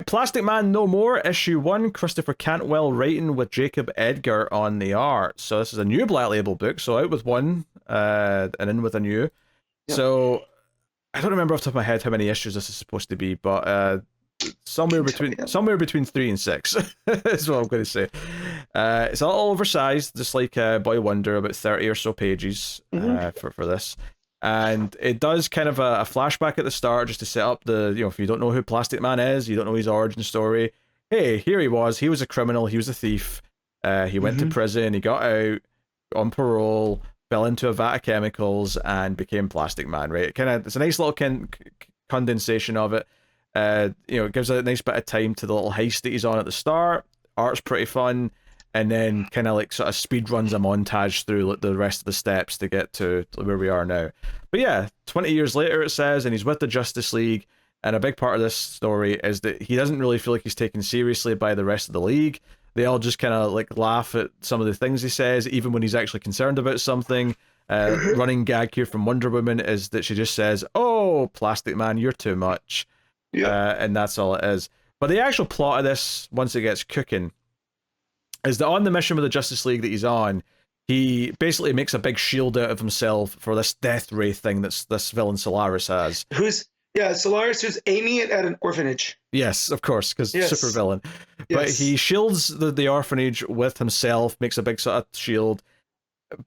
Plastic Man No More, issue 1, Christopher Cantwell writing with Jacob Edgar on the art. So this is a new Black Label book, so out with one, and in with a new. Yep. So I don't remember off the top of my head how many issues this is supposed to be, but somewhere between 3 and 6 is what I'm going to say. It's a little oversized, just like Boy Wonder, about 30 or so pages for this. And it does kind of a flashback at the start just to set up if you don't know who Plastic Man is, you don't know his origin story. Hey, here he was a criminal, he was a thief. He went to prison, he got out on parole, fell into a vat of chemicals, and became Plastic Man, right? It's a nice little condensation of it. It gives a nice bit of time to the little heist that he's on at the start. Art's pretty fun, and then kind of like sort of speed runs a montage through like the rest of the steps to get to where we are now. But yeah, 20 years later it says, and he's with the Justice League, and a big part of this story is that he doesn't really feel like he's taken seriously by the rest of the League. They all just kind of like laugh at some of the things he says, even when he's actually concerned about something. Running gag here from Wonder Woman is that she just says, "Oh, Plastic Man, you're too much." Yeah. And that's all it is. But the actual plot of this, once it gets cooking, is that on the mission with the Justice League that he's on, he basically makes a big shield out of himself for this death ray thing that this villain Solaris has. Solaris who's aiming it at an orphanage. Yes, of course, because super villain. Yes. But he shields the orphanage with himself, makes a big sort of shield.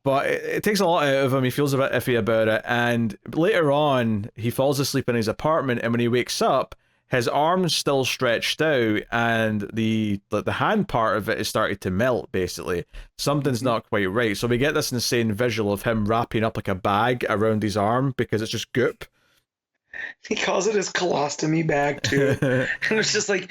But it takes a lot out of him. He feels a bit iffy about it. And later on, he falls asleep in his apartment. And when he wakes up, his arm's still stretched out. And the hand part of it is starting to melt, basically. Something's not quite right. So we get this insane visual of him wrapping up like a bag around his arm because it's just goop. He calls it his colostomy bag, too. And it's just like...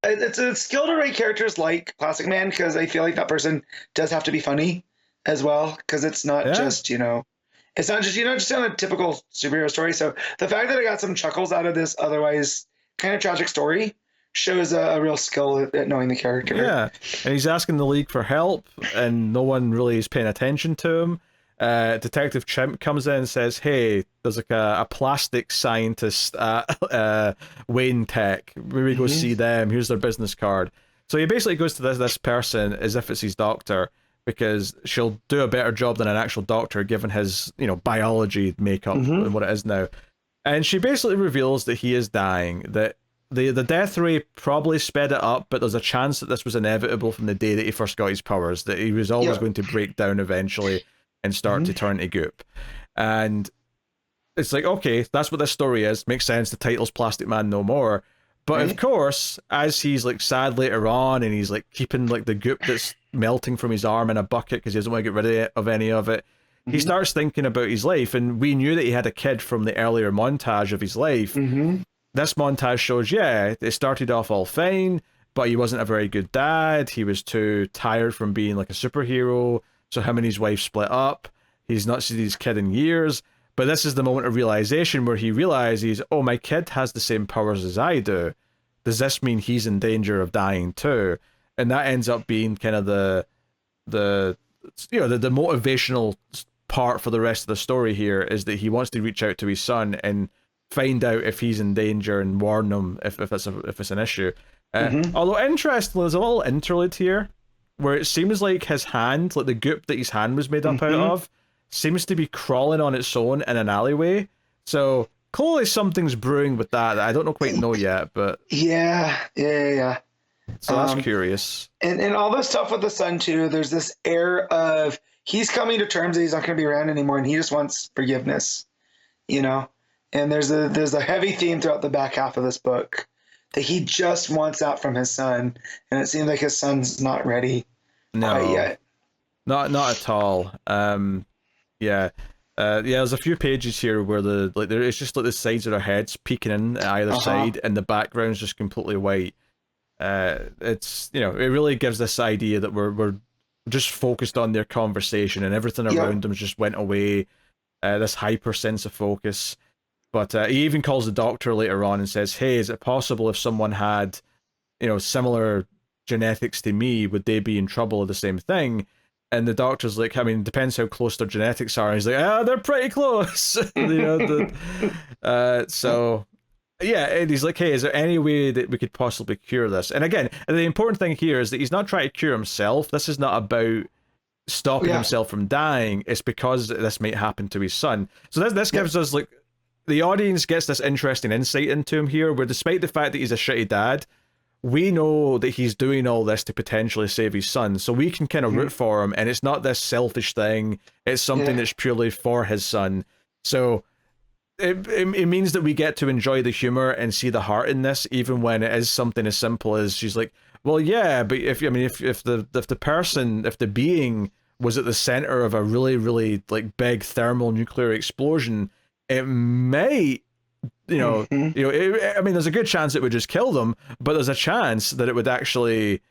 it's a skill to write characters like Plastic Man because I feel like that person does have to be funny as well, because it's not just it's not just just on a typical superhero story. So the fact that I got some chuckles out of this otherwise kind of tragic story shows a real skill at knowing the character. Yeah, and he's asking the League for help, and no one really is paying attention to him. Detective Chimp comes in and says, "Hey, there's like a plastic scientist at Wayne Tech. Maybe go see them. Here's their business card." So he basically goes to this person as if it's his doctor, because she'll do a better job than an actual doctor given his, biology makeup and what it is now. And she basically reveals that he is dying, that the death ray probably sped it up, but there's a chance that this was inevitable from the day that he first got his powers, that he was always going to break down eventually and start to turn to goop. And it's like, okay, that's what this story is. Makes sense. The title's Plastic Man No More. But of course, as he's like sad later on, and he's like keeping like the goop that's melting from his arm in a bucket because he doesn't want to get rid of any of it, he starts thinking about his life. And we knew that he had a kid from the earlier montage of his life. This montage shows, it started off all fine, but he wasn't a very good dad. He was too tired from being like a superhero, so him and his wife split up. He's not seen his kid in years. But this is the moment of realization where he realizes, oh, my kid has the same powers as I do. Does this mean he's in danger of dying too? And that ends up being kind of the motivational part for the rest of the story here, is that he wants to reach out to his son and find out if he's in danger and warn him if it's an issue. Although interestingly, there's a little interlude here where it seems like his hand, like the goop that his hand was made up out of, seems to be crawling on its own in an alleyway. So clearly something's brewing with that. I don't quite know yet, but yeah. So that's curious. And all this stuff with the son too. There's this air of he's coming to terms that he's not going to be around anymore, and he just wants forgiveness, And there's a heavy theme throughout the back half of this book that he just wants that from his son, and it seems like his son's not ready quite yet. Not at all. There's a few pages here where it's just like the sides of their heads peeking in at either side, and the background's just completely white. It's it really gives this idea that we're just focused on their conversation, and everything around them just went away. This hyper sense of focus. But he even calls the doctor later on and says, "Hey, is it possible if someone had, similar genetics to me, would they be in trouble with the same thing?" And the doctor's like, I mean, depends how close their genetics are. And he's like, they're pretty close. So yeah, and he's like, hey, is there any way that we could possibly cure this? And again, the important thing here is that he's not trying to cure himself. This is not about stopping Yeah. himself from dying. It's because this might happen to his son. So this Yep. gives us like the audience gets this interesting insight into him here, where despite the fact that he's a shitty dad, we know that he's doing all this to potentially save his son. So we can kind of root for him, and it's not this selfish thing. It's something Yeah. that's purely for his son. So it means that we get to enjoy the humor and see the heart in this, even when it is something as simple as she's like, well, yeah, but if the being was at the center of a really, really like big thermal nuclear explosion, it may, I mean, there's a good chance it would just kill them, but there's a chance that it would actually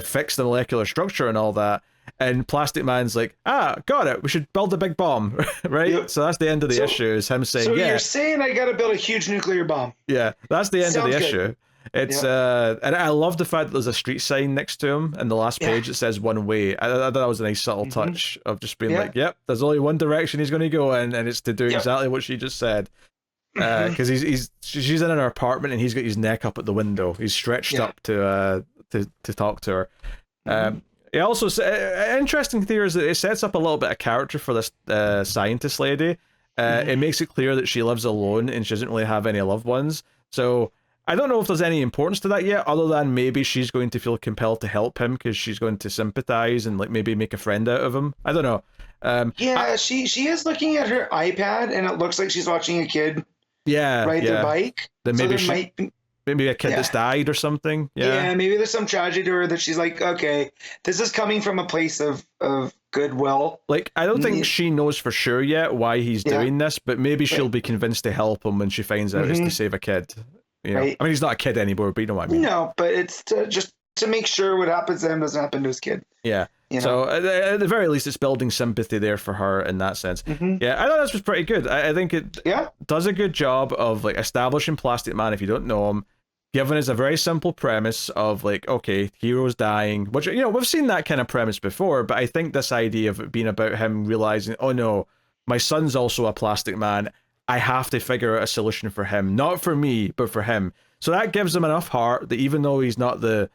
fix the molecular structure and all that. And Plastic Man's like, got it. We should build a big bomb, right? Yep. So that's the end of the issue. Is him saying, So yeah, you're saying I got to build a huge nuclear bomb? yeah. That's the end of the Sounds good. issue. It's and I love the fact that there's a street sign next to him, and the last page it says one way. I thought that was a nice subtle touch of just being like, yep, there's only one direction he's going to go in, and it's to do exactly what she just said. Because she's in her apartment and he's got his neck up at the window. He's stretched up to talk to her. It also interesting theory is that it sets up a little bit of character for this scientist lady. It makes it clear that she lives alone and she doesn't really have any loved ones. So I don't know if there's any importance to that yet, other than maybe she's going to feel compelled to help him because she's going to sympathize and like maybe make a friend out of him. I don't know. She is looking at her iPad and it looks like she's watching a kid ride their bike. Then maybe so might be, maybe a kid that's died or something. Yeah, maybe there's some tragedy to her that she's like, okay, this is coming from a place of goodwill. Like, I don't think she knows for sure yet why he's doing this, but maybe she'll be convinced to help him when she finds out it's to save a kid. You know? I mean, he's not a kid anymore, but you know what I mean. No, but it's just to make sure what happens to him doesn't happen to his kid. Yeah. So at the very least, it's building sympathy there for her in that sense. Yeah, I thought this was pretty good. I think it does a good job of like establishing Plastic Man if you don't know him, giving us a very simple premise of like, okay, heroes dying, which we've seen that kind of premise before, but I think this idea of it being about him realizing, oh no, my son's also a Plastic Man. I have to figure out a solution for him, not for me, but for him. So that gives him enough heart that even though he's not the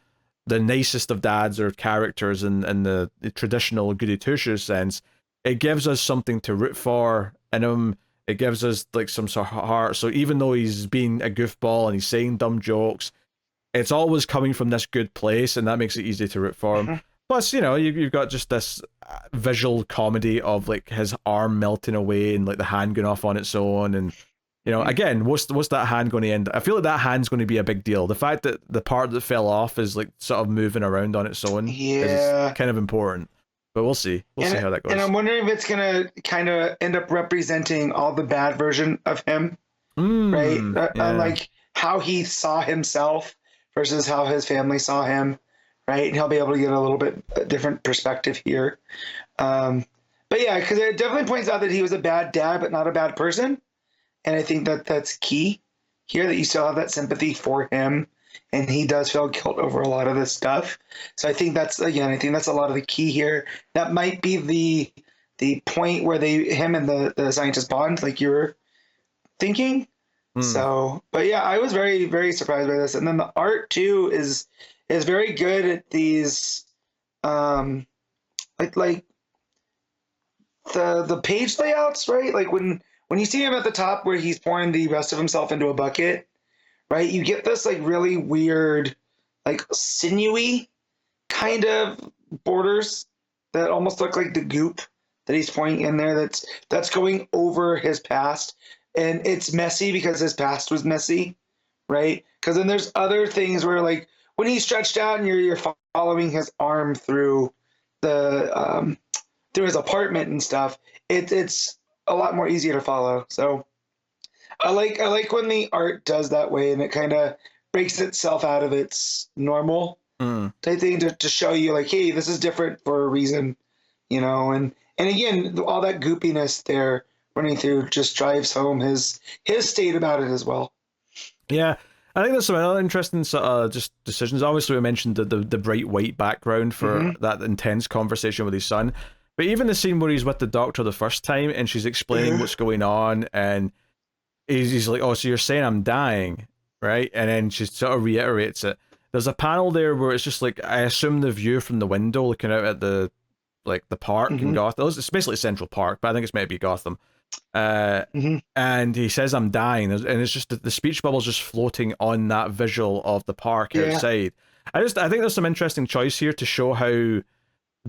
nicest of dads or characters in the traditional goody two-shoes sense, it gives us something to root for in him. It gives us like some sort of heart. So even though he's being a goofball and he's saying dumb jokes, it's always coming from this good place, and that makes it easy to root for him. Plus, you've got just this visual comedy of like his arm melting away and like the hand going off on its own, and again, what's that hand going to end? I feel like that hand's going to be a big deal. The fact that the part that fell off is like sort of moving around on its own is kind of important. But we'll see. We'll see how that goes. And I'm wondering if it's going to kind of end up representing all the bad version of him, right? Like how he saw himself versus how his family saw him, right? And he'll be able to get a little bit different perspective here. But yeah, because it definitely points out that he was a bad dad, but not a bad person. And I think that that's key here, that you still have that sympathy for him, and he does feel guilt over a lot of this stuff. So I think that's a lot of the key here. That might be the point where him and the scientist bond, like you were thinking. So, but yeah, I was very, very surprised by this. And then the art too is very good at these, like the page layouts, right? Like when you see him at the top where he's pouring the rest of himself into a bucket, right? You get this like really weird, like sinewy kind of borders that almost look like the goop that he's pouring in there. That's going over his past, and it's messy because his past was messy, right? Because then there's other things where like when he's stretched out and you're following his arm through the through his apartment and stuff, it's a lot more easier to follow. So I like when the art does that way, and it kind of breaks itself out of its normal type thing to show you like, hey, this is different for a reason, and again, all that goopiness there running through just drives home his state about it as well. Yeah, I think there's some other interesting just decisions. Obviously, we mentioned the bright white background for that intense conversation with his son. But even the scene where he's with the doctor the first time and she's explaining what's going on, and he's like, oh, so you're saying I'm dying? right? And then she sort of reiterates it. There's a panel there where it's just like, I assume the view from the window looking out at the park in Gotham. It's basically Central Park, but I think it's maybe Gotham. And he says, I'm dying, and it's just the speech bubble's just floating on that visual of the park outside. I think there's some interesting choice here to show how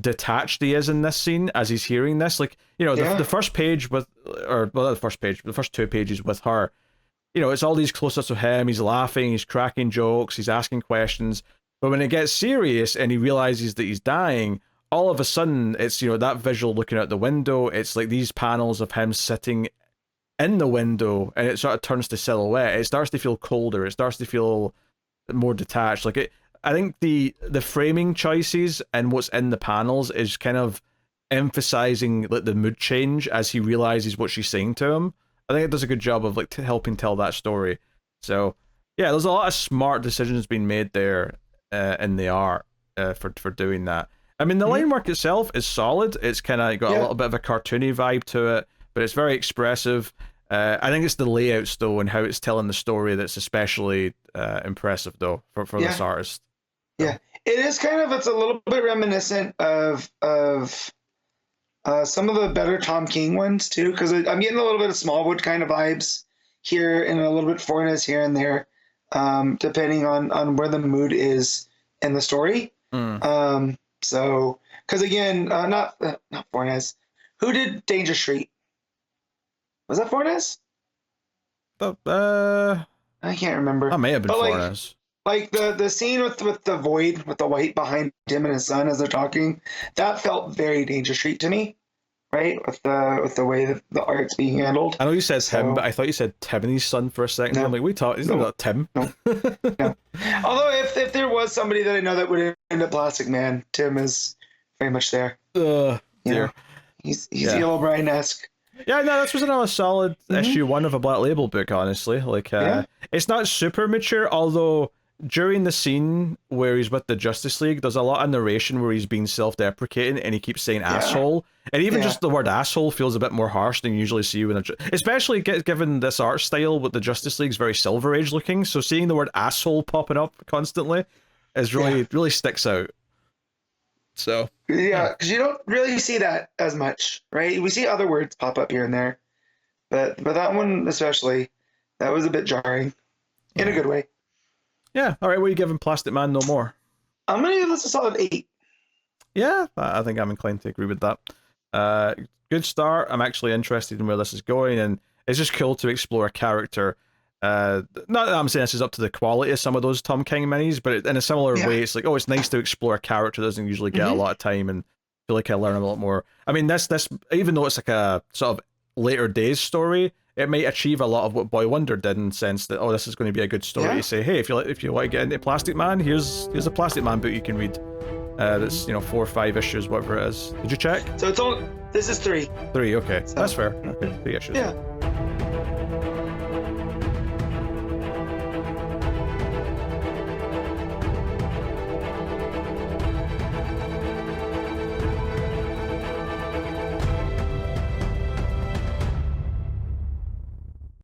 detached he is in this scene as he's hearing this. Like, you know, the first page with, or well, not the first page, the first 2 pages with her, you know, it's all these close-ups of him. He's laughing, he's cracking jokes, he's asking questions. But when it gets serious and he realizes that he's dying, all of a sudden, it's, you know, that visual looking out the window. It's like these panels of him sitting in the window, and it sort of turns to silhouette. It starts to feel colder. It starts to feel more detached. Like, I think the framing choices and what's in the panels is kind of emphasizing like the mood change as he realizes what she's saying to him. I think it does a good job of like helping tell that story. So yeah, there's a lot of smart decisions being made there in the art for doing that. I mean, the line work itself is solid. It's kind of got a little bit of a cartoony vibe to it, but it's very expressive. I think it's the layouts though and how it's telling the story that's especially impressive though for this artist. Yeah, it is kind of, it's a little bit reminiscent of some of the better Tom King ones too, because I'm getting a little bit of Smallwood kind of vibes here and a little bit Fornes here and there, depending on where the mood is in the story. So, because again, not Fornes. Who did Danger Street? Was that Fornes? I can't remember. That may have been Fornes. Like the scene with the void, with the white behind him and his son as they're talking, that felt very Danger Street to me, right? With the way that the art's being handled. I know you said Tim, but I thought you said Tim and his son for a second. No, I'm like, he's not Tim. No. Although if there was somebody that I know that would end up Plastic Man, Tim is very much there. Dear. Know, he's Yellow Brian-esque. Yeah, no, this was another solid issue 1 of a Black Label book, honestly. Like, it's not super mature, although during the scene where he's with the Justice League, there's a lot of narration where he's being self-deprecating and he keeps saying asshole. And even just the word asshole feels a bit more harsh than you usually see when especially given this art style with the Justice League's very Silver Age looking. So seeing the word asshole popping up constantly is really sticks out. So because you don't really see that as much, right? We see other words pop up here and there, but that one especially, that was a bit jarring in a good way. Yeah. All right. What are you giving Plastic Man No More? I'm gonna give this a solid 8. Yeah, I think I'm inclined to agree with that. Good start. I'm actually interested in where this is going, and it's just cool to explore a character. Not that I'm saying this is up to the quality of some of those Tom King minis, but in a similar way, it's like, it's nice to explore a character that doesn't usually get a lot of time, and feel like I learn a lot more. I mean, this even though it's like a sort of later days story, it might achieve a lot of what Boy Wonder did in the sense that, this is going to be a good story to say, hey, if you want to get into Plastic Man, here's a Plastic Man book you can read. That's 4 or 5 issues, whatever it is. Did you check? So this is 3. 3, okay. So, that's fair. Okay, 3 issues. Yeah.